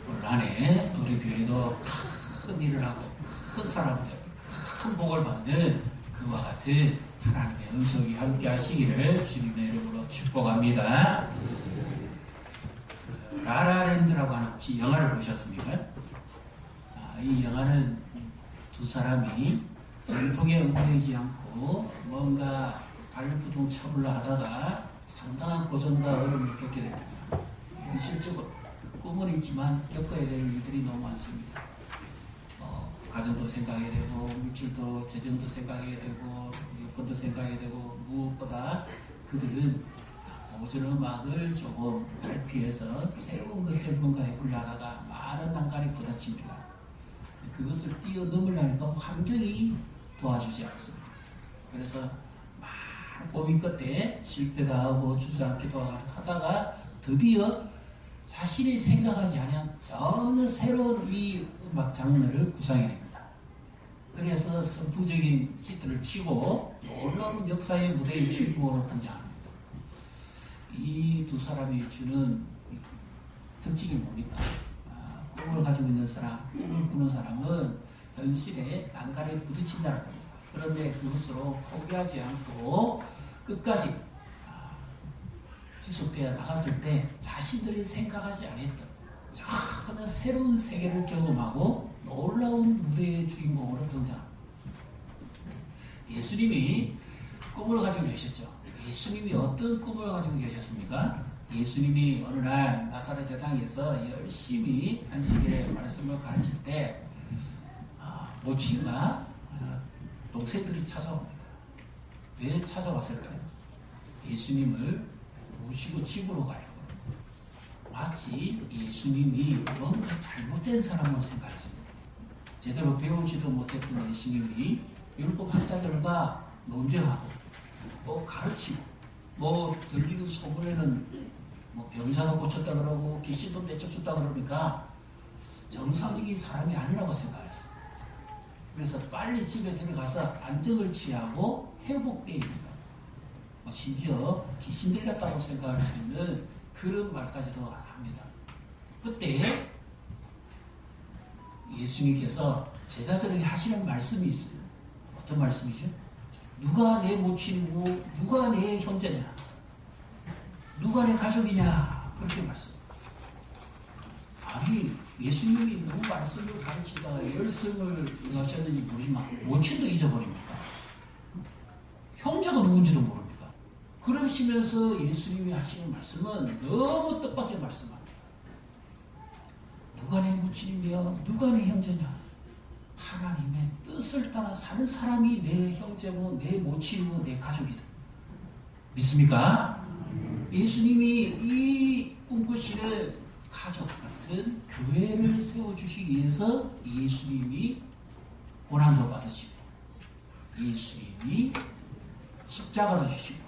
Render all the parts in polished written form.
올 한해 우리 교회도 큰 일을 하고 큰 사람들, 큰 복을 받는 그와 같은 하나님의 은총이 함께 하시기를 주님의 이름으로 축복합니다. 라라랜드라고 하는 혹시 영화를 보셨습니까? 이 영화는 두 사람이 전통에 엉뚱하지 않고 뭔가 발부동 처불로 하다가 상당한 고전과 어려움을 겪게 됩니다. 실제로 꿈은 있지만 겪어야 될 일들이 너무 많습니다. 가정도 생각해야 되고 물질도 재정도 생각해야 되고 여건도 생각해야 되고 무엇보다 그들은 오전 음악을 조금 탈피해서 새로운 것을 뭔가 해보려다가 많은 난관이 부딪힙니다. 그것을 뛰어넘으려니까 환경이 도와주지 않습니다. 그래서 많은 고민 끝에 실패도 하고 주저앉기도 하다가 드디어 자신이 생각하지 않은 전혀 새로운 이 음악 장르를 구상해냅니다. 그래서 선풍적인 히트를 치고 놀라운 역사의 무대에 주인공으로 등장합니다. 이 두 사람이 주는 특징이 뭡니까? 꿈을 가지고 있는 사람, 꿈을 꾸는 사람은 현실에 난간에 부딪힌다는 겁니다. 그런데 그것으로 포기하지 않고 끝까지 지속되어 나갔을 때 자신들이 생각하지 않았던 전혀 새로운 세계를 경험하고 놀라운 무대의 주인공으로 등장합니다. 예수님이 꿈을 가지고 계셨죠. 예수님이 어떤 꿈을 가지고 계셨습니까? 예수님이 어느 날 나사렛 대당에서 열심히 안식일에 말씀을 가르칠 때 모친과 동생들이 찾아옵니다. 왜 찾아왔을까요? 예수님을 모시고 집으로 가요. 마치 예수님이 뭔가 잘못된 사람으로 생각했습니다. 제대로 배우지도 못했던 예수님이 율법 학자들과 논쟁하고 또 가르치고 들리는 소문에는 병자도 고쳤다 그러고 귀신도 내쫓았다 그러니까 정상적인 사람이 아니라고 생각했어요. 그래서 빨리 집에 들어가서 안정을 취하고 회복되어 있는 거. 심지어 귀신 들렸다고 생각할 수 있는 그런 말까지도 합니다. 그때 예수님께서 제자들에게 하시는 말씀이 있어요. 어떤 말씀이죠? 누가 내 모친이고 누가 내 형제냐? 누가 내 가족이냐? 그렇게 말씀합니다. 아니 예수님이 누구 말씀을 가르치다가 열성을 하셨는지 모르지만 모친도 잊어버립니까? 형제가 누군지도 모릅니까? 그러시면서 예수님이 하시는 말씀은 너무 뜻밖의 말씀입니다. 누가 내 모친이며 누가 내 형제냐? 하나님의 뜻을 따라 사는 사람이 내 형제고 내 모친이고 내 가족이다. 믿습니까? 예수님이 이 꿈꾸시는 가족 같은 교회를 세워주시기 위해서 예수님이 고난도 받으시고 예수님이 십자가도 주시고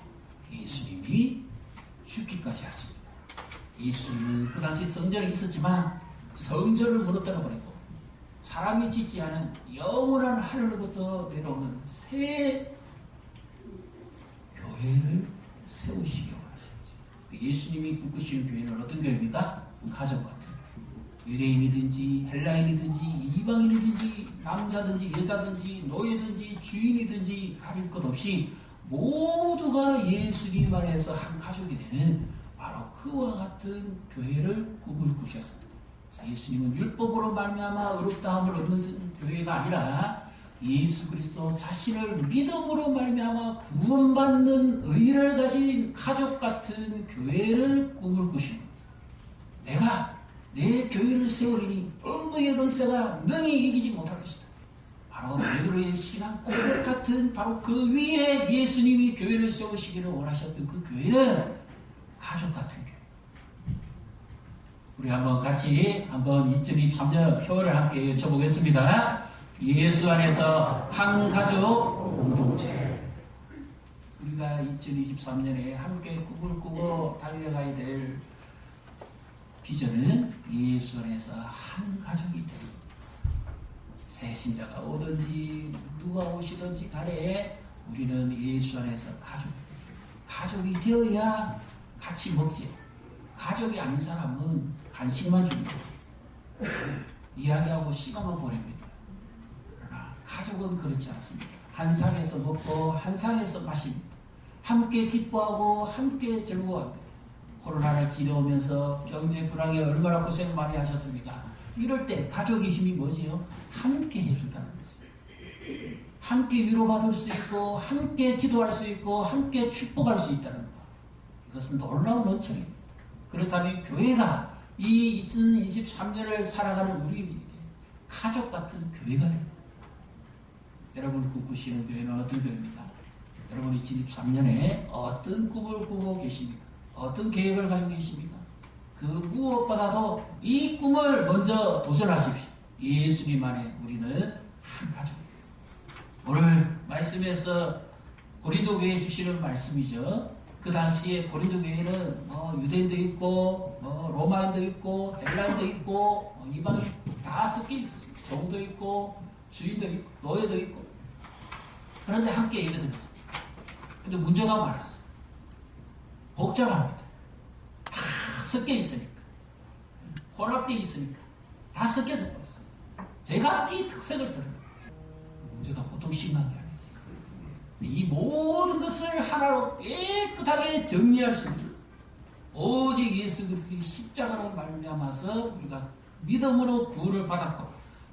예수님이 죽기까지 하십니다. 예수님은 그 당시 성전에 있었지만 성전을 무너뜨려 버리고 사람이 짓지 않은 영원한 하늘로부터 내려오는 새 교회를 세우시기 원하셨지. 예수님이 꿈꾸시는 교회는 어떤 교회입니까? 가족 같은 유대인이든지 헬라인이든지 이방인이든지 남자든지 여자든지 노예든지 주인이든지 가릴 것 없이 모두가 예수님 안에서 한 가족이 되는 바로 그와 같은 교회를 꿈을 꾸셨습니다. 예수님은 율법으로 말미암아 의롭다함을 얻는 교회가 아니라 예수 그리스도 자신을 믿음으로 말미암아 구원받는 의를 가진 가족 같은 교회를 꿈을 꾸십니다. 내가 내 교회를 세우리니 음부의 권세가 능히 이기지 못할 것이다. 바로 베드로의 신앙 고백 같은 바로 그 위에 예수님이 교회를 세우시기를 원하셨던 그 교회는 가족 같은 교회. 우리 같이 2023년 표를 함께 외쳐보겠습니다. 예수 안에서 한 가족 공동체. 우리가 2023년에 함께 꿈을 꾸고 달려가야 될 비전은 예수 안에서 한 가족이 되는 새 신자가 오든지 누가 오시든지 간에 우리는 예수 안에서 가족이 되어야 같이 먹지. 가족이 아닌 사람은 간식만 줍니다. 이야기하고 시간을 보냅니다. 그러나 가족은 그렇지 않습니다. 한 상에서 먹고 한 상에서 마십니다. 함께 기뻐하고 함께 즐거워합니다. 코로나를 지내오면서 경제 불황에 얼마나 고생 많이 하셨습니까? 이럴 때 가족의 힘이 뭐지요? 함께 해준다는 거죠. 함께 위로받을 수 있고 함께 기도할 수 있고 함께 축복할 수 있다는 것. 이것은 놀라운 은총입니다. 그렇다면 교회가 이 2023년을 살아가는 우리에게 가족 같은 교회가 됩니다. 여러분 꿈꾸시는 교회는 어떤 교회입니까? 여러분 2023년에 어떤 꿈을 꾸고 계십니까? 어떤 계획을 가지고 계십니까? 그 무엇보다도 이 꿈을 먼저 도전하십시오. 예수님 안에 우리는 한 가족입니다. 오늘 말씀에서 고린도 교회에 주시는 말씀이죠. 그 당시에 고린도 교회는 유대인도 있고 로마인도 있고 헬라인도 있고 이방 다 섞여 있었습니다. 종도 있고 주인도 있고 노예도 있고 그런데 함께 예배드렸습니다. 근데 문제가 많았어요. 복잡합니다. 다 섞여 있으니까 혼합되어 있으니까 다 섞여져 버렸어요. 제가 이 특색을 들어요. 문제가 보통 심한 게 아니었어요. 이 모든 것을 하나로 깨끗하게 정리할 수 있는 오직 예수 그리스도의 십자가로 말미암아서 우리가 믿음으로 구원을 받았고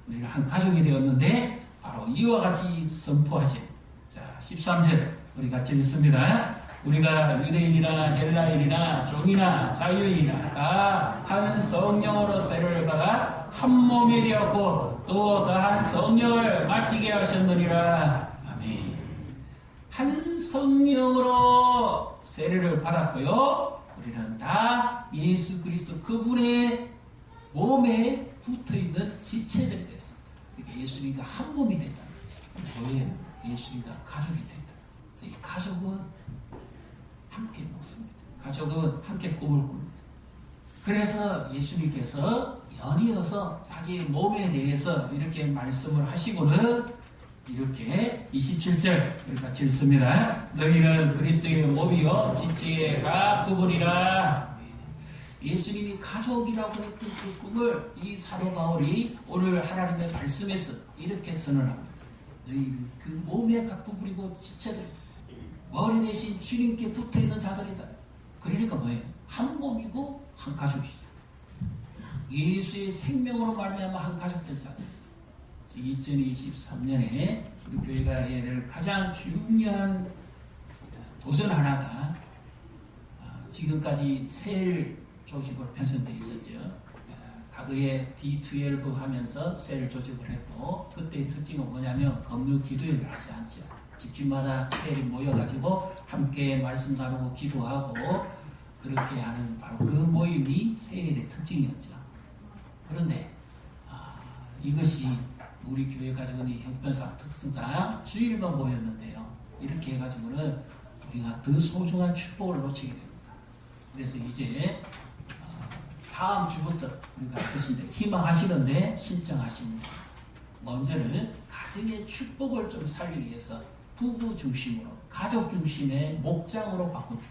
우리는 한 가족이 되었는데 바로 이와 같이 선포하신 자 13절 우리 같이 읽습니다. 우리가 유대인이나 헬라인이나 종이나 자유인이나 다 한 성령으로 세례를 받아 한 몸이 되었고 또 더한 성령을 마시게 하셨느니라. 아멘. 한 성령으로 세례를 받았고요. 우리는 다 예수 그리스도 그분의 몸에 붙어있는 지체들이 됐어. 그러니까 예수님과 한 몸이 됐다는 거죠. 교회 예수님과 가족이 된다. 그래서 이 가족은 함께 먹습니다. 가족은 함께 꿈을 꿉니다. 그래서 예수님께서 연이어서 자기 몸에 대해서 이렇게 말씀을 하시고는 이렇게 27절 같이 읽습니다. 너희는 그리스도의 몸이요 지체가 그분이라. 예수님이 가족이라고 했던 그 꿈을 이 사도 바울이 오늘 하나님의 말씀에서 이렇게 선언합니다. 너희는 그 몸의 각 부분이고 지체들 머리 대신 주님께 붙어있는 자들이다. 그러니까 뭐예요? 한 몸이고 한 가족이죠. 예수의 생명으로 말미암아 한 가족 된 자들. 2023년에 우리 교회가 해야 될 가장 중요한 도전 하나가 지금까지 셀 조직으로 편성되어 있었죠. 과거에 D12 하면서 셀 조직을 했고 그때의 특징은 뭐냐면 법률 기도회를 하지 않죠. 집집마다 셀이 모여가지고 함께 말씀 나누고 기도하고 그렇게 하는 바로 그 모임이 셀의 특징이었죠. 그런데 이것이 우리 교회 가지고는 형편상 특성상 주일만 모였는데요. 이렇게 해가지고는 우리가 더 소중한 축복을 놓치게 됩니다. 그래서 이제 다음 주부터 우리가 하시는데 희망하시는데 신청하십니다. 먼저는 가정의 축복을 좀 살리기 위해서 부부 중심으로 가족 중심의 목장으로 바꿉니다.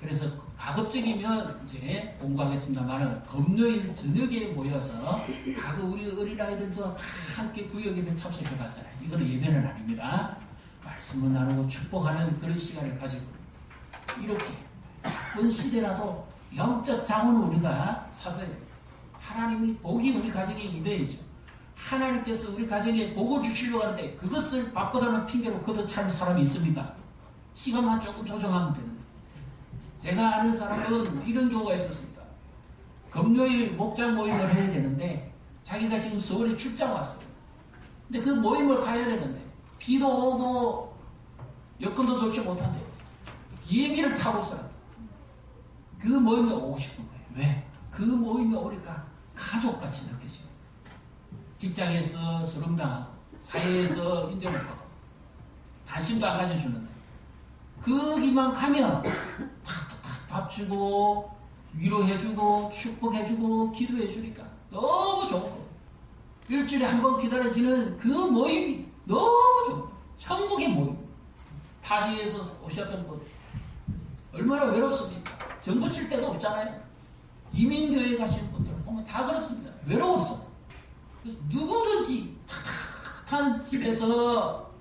그래서 가급적이면 이제 공부하겠습니다만은 금요일 저녁에 모여서 가그 우리 어린아이들도 다 함께 구역예배 참석해봤잖아요. 이거는 예배는 아닙니다. 말씀을 나누고 축복하는 그런 시간을 가지고 이렇게 바쁜 시대라도 영적 자원을 우리가 사서야 됩니다. 하나님이 복이 우리 가정에 임해야죠. 하나님께서 우리 가정에 복을 주시려고 하는데 그것을 바쁘다는 핑계로 걷어차는 사람이 있습니까? 시간만 조금 조정하면 됩니다. 제가 아는 사람은 이런 경우가 있었습니다. 금요일 목장 모임을 해야 되는데 자기가 지금 서울에 출장 왔어요. 근데 그 모임을 가야 되는데 비도 오고 여건도 좋지 못한데 비행기를 타고 있어요. 그 모임에 오고 싶은 거예요. 왜? 그 모임에 오니까 가족같이 느껴져요. 직장에서 수름당하고 사회에서 인정을 받고 관심도 안 가져주는데 거기만 가면 밥 주고 위로해주고 축복해주고 기도해주니까 너무 좋은 거예요. 일주일에 한 번 기다려지는 그 모임이 너무 좋은 거예요. 천국의 모임. 타지에서 오셨던 분 얼마나 외롭습니까? 정부 칠 데가 없잖아요. 이민교회 가시는 분들 보면 다 그렇습니다. 외로웠어. 그래서 누구든지 따뜻한 집에서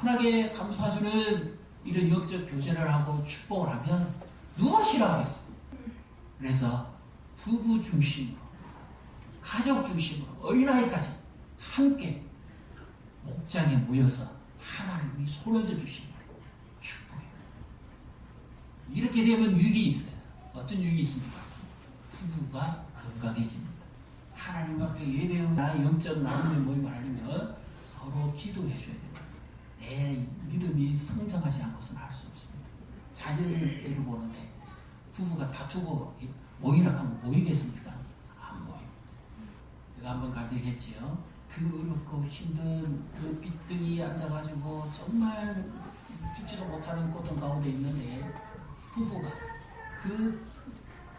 편하게 감싸주는 이런 영적 교제를 하고 축복을 하면 누가 싫어하겠어요? 그래서 부부 중심으로, 가족 중심으로, 어린아이까지 함께 목장에 모여서 하나님이 손얹어 주신 거예요. 축복해요. 이렇게 되면 유익이 있어요. 어떤 유익이 있습니까? 부부가 건강해집니다. 하나님 앞에 예배나 영적 나눔의 모임을 하려면 서로 기도해 줘야 됩니다. 내 믿음이 성장하지 않고서는 할 수 없습니다. 자녀를 데리고 오는데 부부가 다투고 모이라 하면 모이겠습니까? 안 모입니다. 제가 한번 가정했지요. 그 어렵고 힘든 그 빚등이 앉아가지고 정말 죽지도 못하는 고통 가운데 있는데 부부가 그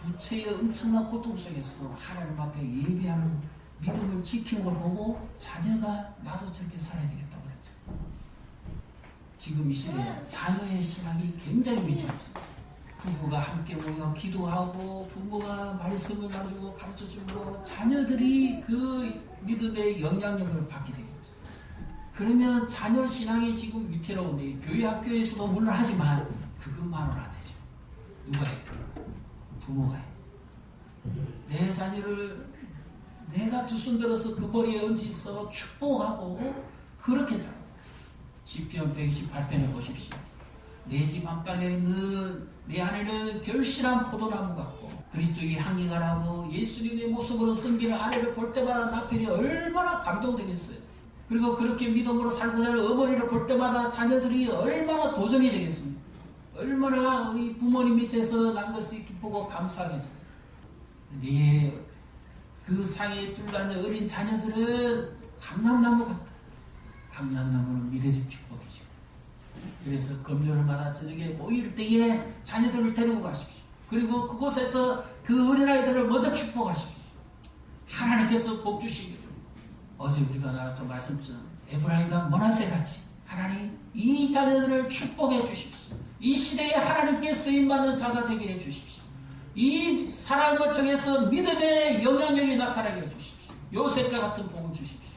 부채의 엄청난 고통 속에서도 하나님 앞에 예배하는 믿음을 지키는 걸 보고 자녀가 나도 저렇게 살아야 되겠다고 그랬죠. 지금 이 시대에 자녀의 신앙이 굉장히 위태롭습니다. 부부가 함께 모여 기도하고 부모가 말씀을 나눠주고 가르쳐주고 자녀들이 그 믿음의 영향력을 받게 되겠죠. 그러면 자녀 신앙이 지금 위태로운데 교회 학교에서도 물론 하지만 그것만으로는 안 되죠. 누가 해요? 부모가 해요. 내 자녀를 내가 두 손 들어서 그 머리에 얹어서 축복하고 그렇게 자라요. 시편 128편에 보십시오. 내 집 안방에 있는 내 안에는 결실한 포도나무 같고 그리스도의 향기가 나고 예수님의 모습으로 섬기는 아내를 볼 때마다 남편이 얼마나 감동되겠어요. 그리고 그렇게 믿음으로 살고 사는 어머니를 볼 때마다 자녀들이 얼마나 도전이 되겠습니까? 얼마나 우리 부모님 밑에서 난 것이 기쁘고 감사하겠어요. 네, 그 사이에 둘러앉은 어린 자녀들은 감람나무 같다. 감람나무는 미래적 축복이죠. 그래서 금요일마다 저녁에 모일 때에 자녀들을 데리고 가십시오. 그리고 그곳에서 그 어린아이들을 먼저 축복하십시오. 하나님께서 복 주시기를. 어제 우리가 나눴던 말씀처럼 에브라임과 므낫세 같이 하나님 이 자녀들을 축복해 주십시오. 이 시대에 하나님께 쓰임받는 자가 되게 해 주십시오. 이 사랑을 통해서 믿음의 영향력이 나타나게 해 주십시오. 요셉과 같은 복을 주십시오.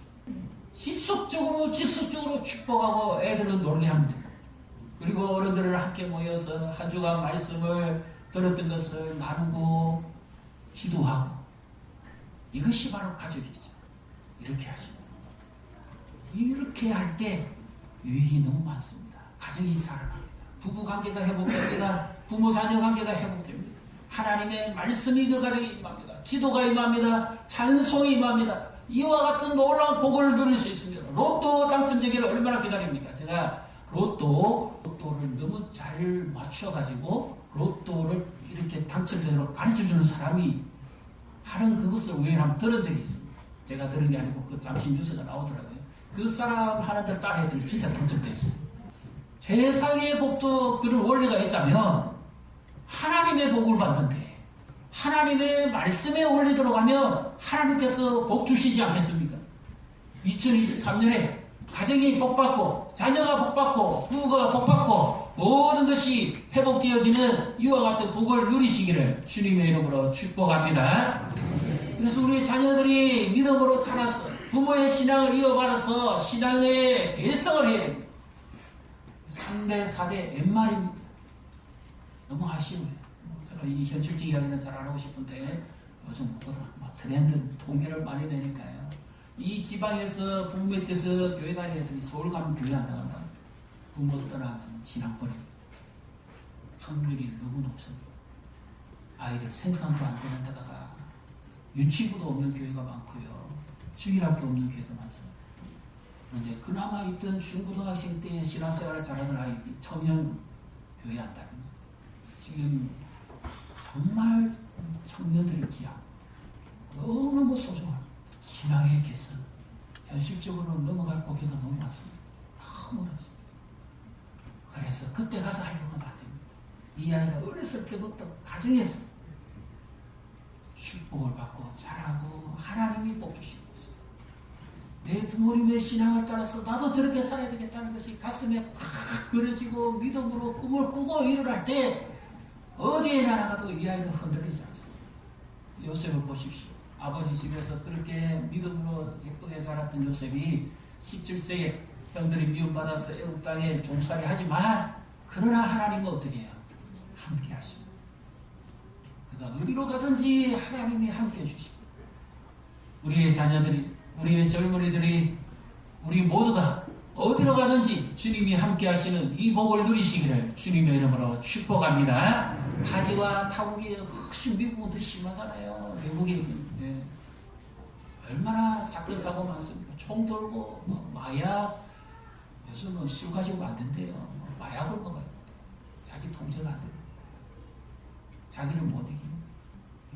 지속적으로 축복하고 애들은 놀게 합니다. 그리고 어른들을 함께 모여서 한 주간 말씀을 들었던 것을 나누고 기도하고 이것이 바로 가족이죠. 이렇게 하시고 이렇게 할 때 유익이 너무 많습니다. 가정이 살아납니다. 부부관계가 회복됩니다. 부모자녀 관계가 회복됩니다. 하나님의 말씀이 그 가정에 임합니다. 기도가 임합니다. 찬송이 임합니다. 이와 같은 놀라운 복을 누릴 수 있습니다. 로또 당첨되기를 얼마나 기다립니까? 제가 로또를 너무 잘 맞춰가지고 로또를 이렇게 당첨되도록 가르쳐주는 사람이 하는 그것을 우연히 한번 들은 적이 있습니다. 제가 들은 게 아니고 그 잠시 뉴스가 나오더라고요. 그 사람 하는 대로 따라 했더니 진짜 당첨됐어요. 세상의 복도 그런 원리가 있다면 하나님의 복을 받는데 하나님의 말씀에 올리도록 하면 하나님께서 복 주시지 않겠습니까? 2023년에 가정이 복받고 자녀가 복받고 부부가 복받고 모든 것이 회복되어지는 이와 같은 복을 누리시기를 주님의 이름으로 축복합니다. 그래서 우리 자녀들이 믿음으로 자라서 부모의 신앙을 이어받아서 신앙의 대성을 해야 됩니다. 3대 4대 웬말입니다. 너무 아쉬워요. 제가 이 현실적 이야기는 잘 안 하고 싶은데 요즘 트렌드 통계를 많이 내니까요. 이 지방에서 부모 밑에서 교회 다니는 애들이 서울 가면 교회 안 나간다. 부모 떠나면 신앙 버립니다. 확률이 너무 높습니다. 아이들 생산도 안 되는 데다가 유치부도 없는 교회가 많고요. 주일학교 없는 교회도 많습니다. 그런데 그나마 있던 중고등학생 때 신앙생활을 잘하는 아이들이 청년 교회 안 다닙니다. 지금 정말 청년들의 기약 너무너무 소중합니다. 신앙의 개선 현실적으로 넘어갈 고개가 너무 많습니다. 너무 어렵습니다. 그래서 그때 가서 하려고 하면 안 됩니다. 이 아이가 어렸을 때부터 가정에서 축복을 받고 자라고 하나님이 복 주시고 내 부모님의 신앙을 따라서 나도 저렇게 살아야 되겠다는 것이 가슴에 확 그려지고 믿음으로 꿈을 꾸고 일어날 때 어디에 나가도 이 아이는 흔들리지 않습니다. 요셉을 보십시오. 아버지 집에서 그렇게 믿음으로 예쁘게 살았던 요셉이 17세에 형들이 미움받아서 애굽 땅에 종살이 하지만 그러나 하나님은 어떻게 해요? 함께 하십니다. 그러니까 어디로 가든지 하나님이 함께 해주십니다. 우리의 자녀들이, 우리의 젊은이들이, 우리 모두가 어디로 가든지 주님이 함께 하시는 이 복을 누리시기를 주님의 이름으로 축복합니다. 타지와 타국이 훨씬 미국은 더 심하잖아요. 외국이 얼마나 사건 사고 많습니까? 총 돌고 마약, 요즘은 술 가지고 안 된대요. 마약을 먹어요. 자기 통제가 안 됩니다. 자기를 못 이깁니다.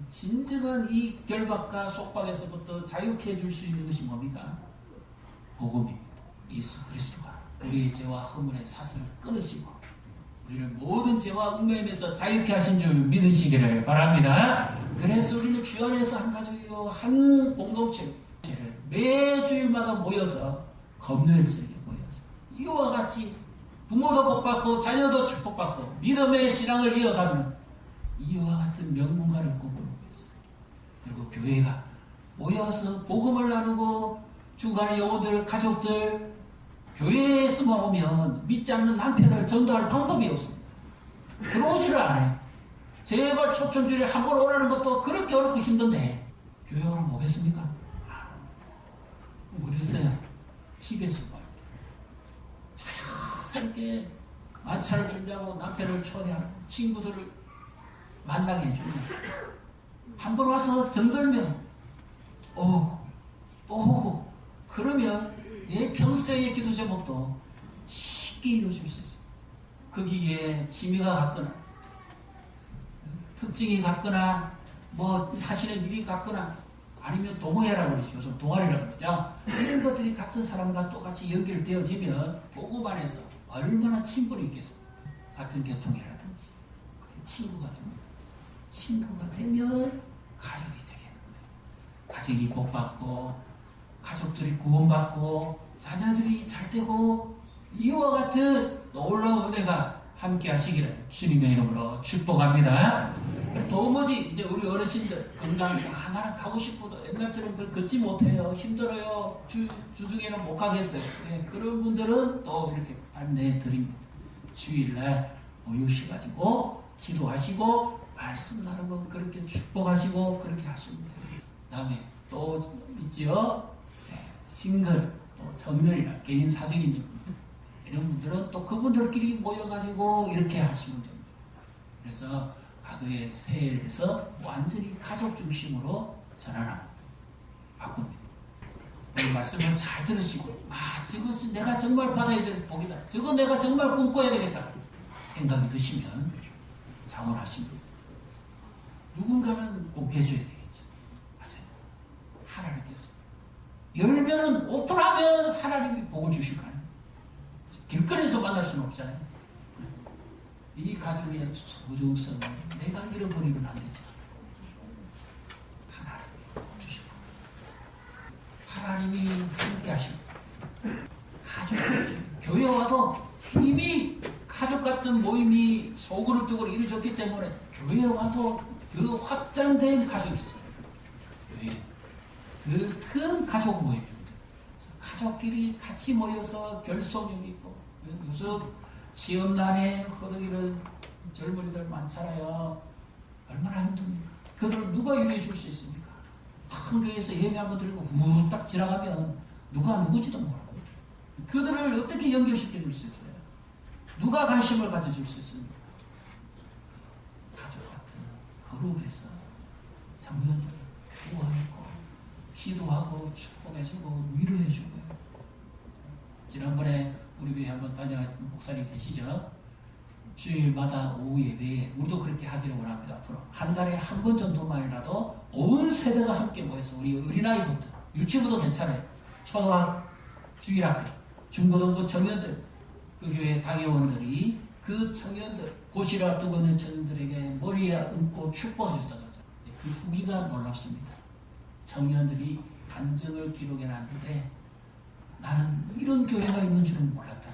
진정한 이 결박과 속박에서부터 자유케 해줄 수 있는 것이 뭡니까? 복음입니다. 예수 그리스도가 우리의 죄와 허물의 사슬을 끊으시고 우리를 모든 죄와 얽매임에서 자유케 하신 줄 믿으시기를 바랍니다. 그래서 우리는 주 안에서 한 가족이고 한 공동체를 매주일마다 모여서 검토를 즐겨 모여서 이와 같이 부모도 복받고 자녀도 축복받고 믿음의 신앙을 이어가는 이와 같은 명문가를 꿈꾸고 있어요. 그리고 교회가 모여서 복음을 나누고 주간의 영혼들, 가족들 교회에서만 오면 믿지 않는 남편을 전도할 방법이 없습니다. 들어오지를 않아요. 제발 초천주일에 한 번 오라는 것도 그렇게 어렵고 힘든데 교회 오면 오겠습니까? 안 옵니다. 어딨어요? 집에서 봐요. 자연스럽게 만찬을 준비하고 남편을 초대하고 친구들을 만나게 해줍니다. 한 번 와서 정들면 또 오고 그러면 내 평생의 기도 제목도 쉽게 이루어질 수 있어요. 거기에 취미가 같거나 특징이 같거나 뭐 하시는 일이 같거나 아니면 동호회라고 그러죠. 요즘 동아리라고 그러죠. 이런 것들이 같은 사람과 똑같이 연결되어지면 복음 안에서 얼마나 친분이 있겠어요. 같은 교통이라든지 친구가 됩니다. 친구가 되면 가족이 되겠네요. 가정이 복받고 가족들이 구원받고 자녀들이 잘되고 이와 같은 놀라운 은혜가 함께 하시기를 주님의 이름으로 축복합니다. 도무지 이제 우리 어르신들 건강해서 나는 가고 싶어도 옛날처럼 걷지 못해요. 힘들어요. 주중에는 못 가겠어요. 그런 분들은 또 이렇게 안내해 드립니다. 주일날 모유시가지고 기도하시고 말씀 나누고 그렇게 축복하시고 그렇게 하시면 돼요. 다음에 또 있지요. 싱글, 또 청년이나 개인 사적인 분들 이런 분들은 또 그분들끼리 모여가지고 이렇게 하시면 됩니다. 그래서 과거의 세에서 완전히 가족 중심으로 전환합니다. 바꿉니다. 이 말씀을 잘 들으시고 저것은 내가 정말 받아야 될 복이다. 저거 내가 정말 꿈꿔야 되겠다. 생각이 드시면 자원하십니다. 누군가는 꼭 해줘야 되겠죠. 맞아요. 하나님께서 열면은 오픈하면 하나님이 복을 주실 거예요. 길거리에서 만날 수는 없잖아요. 이 가정의 소중성을 내가 잃어버리면 안 되죠. 하나님이 주실 거예요. 하나님이 함께 하시고 가족들, 교회 와도 이미 가족 같은 모임이 소그룹적으로 이루어졌기 때문에 교회 와도 그 확장된 가족이죠. 그 큰 가족 모임입니다. 가족끼리 같이 모여서 결속력 있고 요즘 시험난에 허덕이는 젊은이들 많잖아요. 얼마나 힘듭니까? 그들을 누가 이해해 줄 수 있습니까? 큰 교회에서 예배 한번 들고 후딱 지나가면 누가 누구지도 모르고 그들을 어떻게 연결시켜 줄 수 있어요? 누가 관심을 가져줄 수 있습니까? 가족 같은 그룹에서 장면들 구원하고 기도하고 축복해주고 위로해주고 지난번에 우리 교회 한번 다녀가신 목사님 계시죠? 주일마다 오후 예배에 우리도 그렇게 하기를 원합니다. 앞으로 한 달에 한 번 정도만이라도 온 세대가 함께 모여서 우리 어린아이부터 유치부도 괜찮아요. 초등학 주일학교 중고등부 청년들 그 교회 당회원들이 그 청년들 고시를 앞두고 있는 청년들에게 머리에 얹고 축복해 주셨다고 했어요. 그 후기가 놀랍습니다. 청년들이 간증을 기록해 놨는데 나는 이런 교회가 있는 줄은 몰랐다.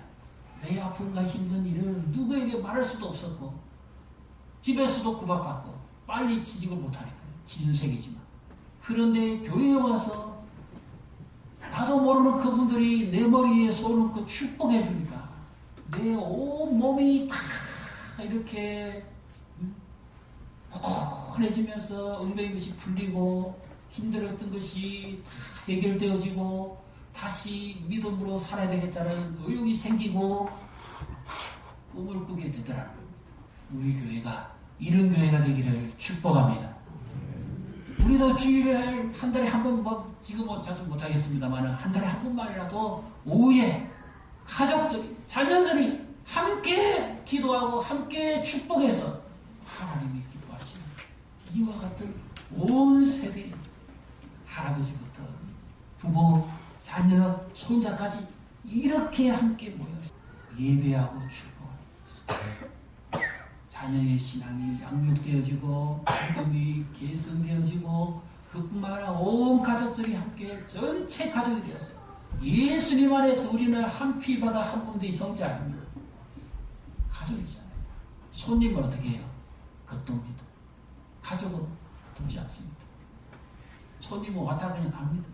내 아픔과 힘든 일을 누구에게 말할 수도 없었고 집에서도 구박받고 빨리 취직을 못하니까요. 진생이지만 그런데 교회에 와서 나도 모르는 그분들이 내 머리에 손을 얹고 축복해 주니까 내 온 몸이 다 이렇게 포근해지면서 엉덩이 것이 풀리고 힘들었던 것이 다 해결되어지고 다시 믿음으로 살아야 되겠다는 의욕이 생기고 꿈을 꾸게 되더라는 겁니다. 우리 교회가 이런 교회가 되기를 축복합니다. 우리도 주일을 한 달에 한 번, 지금은 자주 못하겠습니다만 한 달에 한 번만이라도 오후에 가족들이, 자녀들이 함께 기도하고 함께 축복해서 하나님이 기뻐하시는 이와 같은 온 세대, 할아버지부터 부모, 자녀, 손자까지 이렇게 함께 모여서 예배하고 축복합니다. 자녀의 신앙이 양육되어지고 믿음이 개선되어지고 그뿐만 아니라 온 가족들이 함께 전체 가족이 되어서 예수님 안에서 우리는 한 피바다 한 몸된 형제 아닙니다. 가족이잖아요. 손님은 어떻게 해요? 겉돕니다. 가족은 겉돌지 않습니다. 손님은 왔다 그냥 갑니다.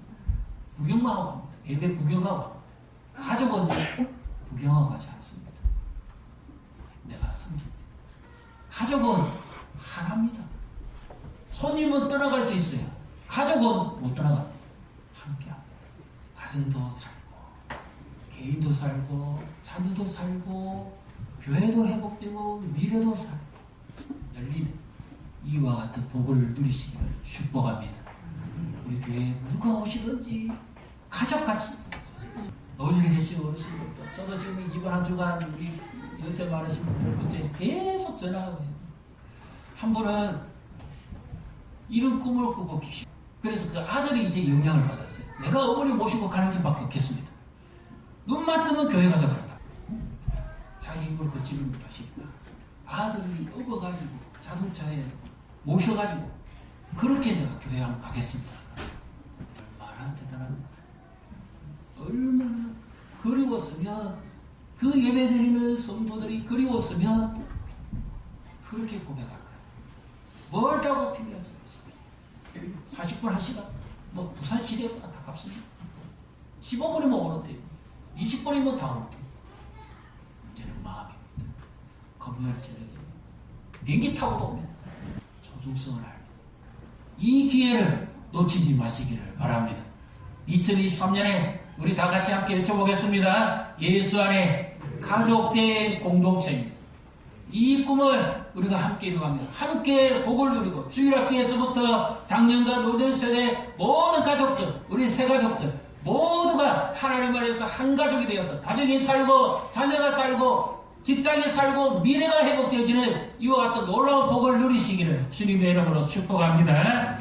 구경만 하고 갑니다. 예배 구경하고 갑니다. 가족은 구경하고 가지 않습니다. 내가 섬깁니다. 가족은 하나입니다. 손님은 떠나갈 수 있어요. 가족은 못 떠나갑니다. 함께합니다. 가정도 살고 개인도 살고 자녀도 살고 교회도 회복되고 미래도 살고 열리는 이와 같은 복을 누리시기를 축복합니다. 우리 교회에 누가 오시든지 가족같이 어울리게 되시고 어르신들도 저도 지금 이번 한 주간 우리 연세 많으신 분들 계속 전화하고 해요. 한 번은 이런 꿈을 꾸고 계시고 그래서 그 아들이 이제 영향을 받았어요. 내가 어머니 모시고 가는 길밖에 없겠습니다. 눈만 뜨면 교회 가서 그런다. 자기 힘을 거치는 걸 하시니까 아들이 업어가지고 자동차에 모셔가지고 그렇게 내가 교회 한번 가겠습니다. 얼마나 대단합니다. 얼마나 그리웠으면 그 예배드리는 성도들이 그리웠으면 그렇게 고백할 거예요. 멀다고 필요하지. 40분 1시간 뭐 부산 시내보다 가깝습니다. 15분이면 오는데 20분이면 다 오는데 문제는 마음입니다. 금요일 저녁에 비행기 타고도 옵니다. 소중성을 알고 이 기회를 놓치지 마시기를 바랍니다. 2023년에 우리 다 같이 함께 외쳐보겠습니다. 예수 안에 가족된 공동체입니다. 이 꿈을 우리가 함께 이루어갑니다. 함께 복을 누리고 주일학교에서부터 작년과 노년 세대 모든 가족들, 우리 새 가족들 모두가 하나님 안에서 한 가족이 되어서 가정이 살고 자녀가 살고 직장이 살고 미래가 회복되어지는 이와 같은 놀라운 복을 누리시기를 주님의 이름으로 축복합니다.